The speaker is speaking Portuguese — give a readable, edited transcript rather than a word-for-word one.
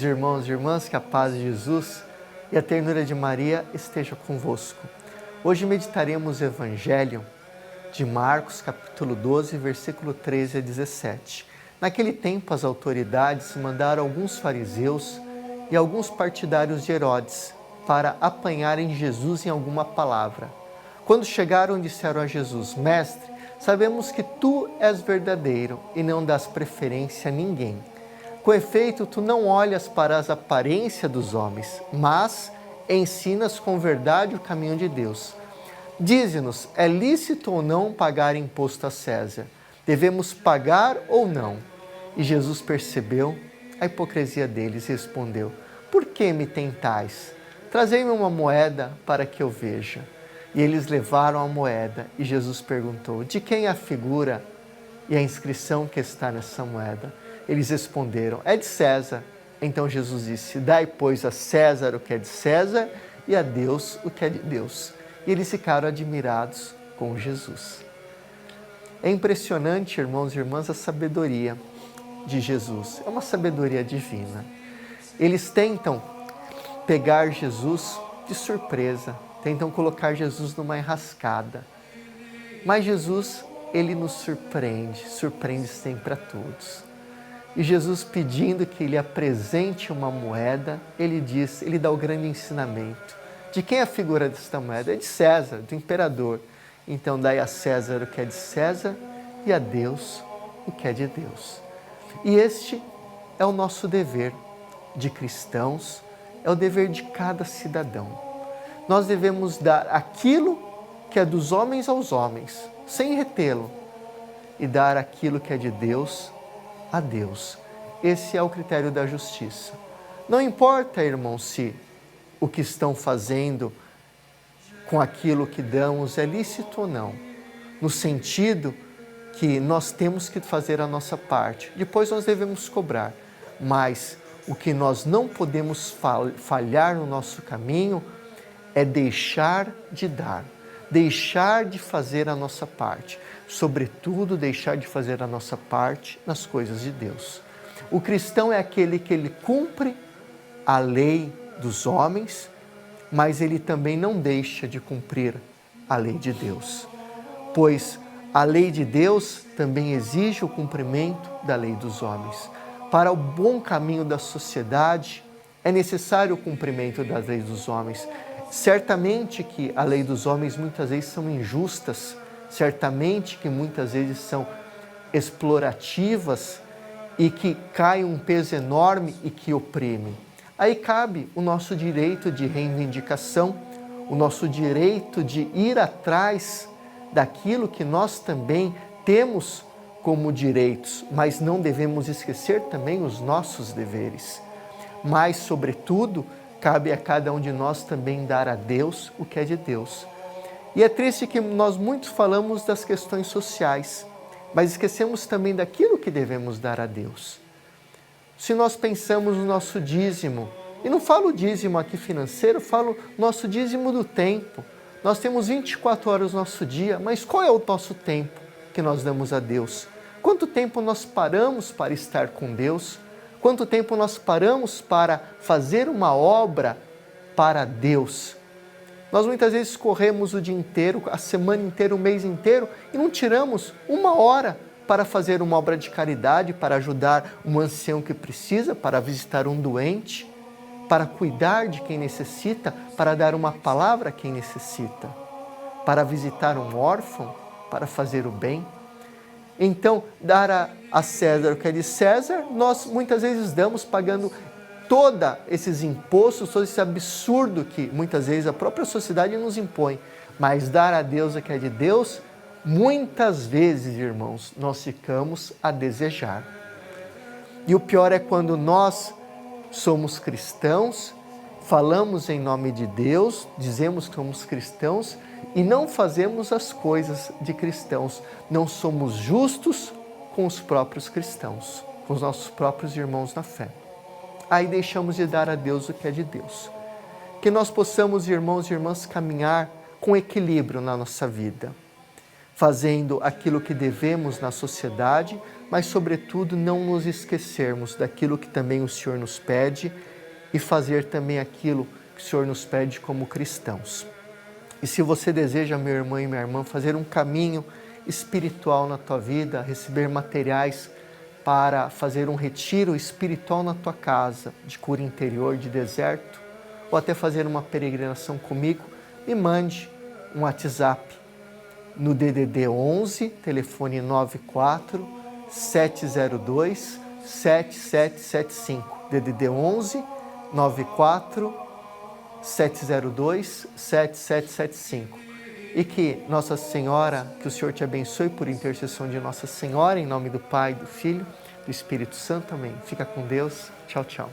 irmãos e irmãs, que a paz de Jesus e a ternura de Maria esteja convosco. Hoje meditaremos o Evangelho de Marcos, capítulo 12, versículo 13 a 17. Naquele tempo, as autoridades mandaram alguns fariseus e alguns partidários de Herodes para apanharem Jesus em alguma palavra. Quando chegaram, disseram a Jesus: Mestre, sabemos que tu és verdadeiro e não dás preferência a ninguém. Com efeito, tu não olhas para as aparências dos homens, mas ensinas com verdade o caminho de Deus. Dize-nos, é lícito ou não pagar imposto a César? Devemos pagar ou não? E Jesus percebeu a hipocrisia deles e respondeu: Por que me tentais? Trazei-me uma moeda para que eu veja. E eles levaram a moeda e Jesus perguntou: De quem é a figura e a inscrição que está nessa moeda? Eles responderam: É de César. Então Jesus disse: Dai, pois, a César o que é de César e a Deus o que é de Deus. E eles ficaram admirados com Jesus. É impressionante, irmãos e irmãs, a sabedoria de Jesus. É uma sabedoria divina. Eles tentam pegar Jesus de surpresa, tentam colocar Jesus numa enrascada. Mas Jesus, ele nos surpreende sempre a todos. E Jesus, pedindo que ele apresente uma moeda, ele dá o grande ensinamento. De quem é a figura desta moeda? É de César, do imperador. Então dai a César o que é de César e a Deus o que é de Deus. E este é o nosso dever de cristãos, é o dever de cada cidadão. Nós devemos dar aquilo que é dos homens aos homens, sem retê-lo, e dar aquilo que é de Deus a Deus. Esse é o critério da justiça. Não importa, irmão, se o que estão fazendo com aquilo que damos é lícito ou não, no sentido que nós temos que fazer a nossa parte, depois nós devemos cobrar, mas o que nós não podemos falhar no nosso caminho é deixar de dar, deixar de fazer a nossa parte, sobretudo deixar de fazer a nossa parte nas coisas de Deus. O cristão é aquele que ele cumpre a lei dos homens, mas ele também não deixa de cumprir a lei de Deus, pois a lei de Deus também exige o cumprimento da lei dos homens. Para o bom caminho da sociedade, é necessário o cumprimento das leis dos homens. Certamente que a lei dos homens muitas vezes são injustas, certamente que muitas vezes são explorativas e que cai um peso enorme e que oprime. Aí cabe o nosso direito de reivindicação, o nosso direito de ir atrás daquilo que nós também temos como direitos, mas não devemos esquecer também os nossos deveres. Mas, sobretudo, cabe a cada um de nós também dar a Deus o que é de Deus. E é triste que nós muito falamos das questões sociais, mas esquecemos também daquilo que devemos dar a Deus. Se nós pensamos no nosso dízimo, e não falo dízimo aqui financeiro, falo nosso dízimo do tempo. Nós temos 24 horas no nosso dia, mas qual é o nosso tempo que nós damos a Deus? Quanto tempo nós paramos para estar com Deus? Quanto tempo nós paramos para fazer uma obra para Deus? Nós muitas vezes corremos o dia inteiro, a semana inteira, o mês inteiro e não tiramos uma hora para fazer uma obra de caridade, para ajudar um ancião que precisa, para visitar um doente, para cuidar de quem necessita, para dar uma palavra a quem necessita, para visitar um órfão, para fazer o bem. Então, dar a César o que é de César, nós muitas vezes damos pagando todos esses impostos, todo esse absurdo que muitas vezes a própria sociedade nos impõe. Mas dar a Deus o que é de Deus, muitas vezes, irmãos, nós ficamos a desejar. E o pior é quando nós somos cristãos, falamos em nome de Deus, dizemos que somos cristãos e não fazemos as coisas de cristãos. Não somos justos com os próprios cristãos, com os nossos próprios irmãos na fé. Aí deixamos de dar a Deus o que é de Deus. Que nós possamos, irmãos e irmãs, caminhar com equilíbrio na nossa vida. fazendo aquilo que devemos na sociedade, mas, sobretudo, não nos esquecermos daquilo que também o Senhor nos pede e fazer também aquilo que o Senhor nos pede como cristãos. E se você deseja, meu irmão e minha irmã, fazer um caminho espiritual na tua vida, receber materiais para fazer um retiro espiritual na tua casa, de cura interior, de deserto, ou até fazer uma peregrinação comigo, me mande um WhatsApp no DDD 11, telefone 94 702 7775. DDD 11 94 702 7775. E que Nossa Senhora, que o Senhor te abençoe por intercessão de Nossa Senhora, em nome do Pai, do Filho, do Espírito Santo. Amém. Fica com Deus. Tchau, tchau.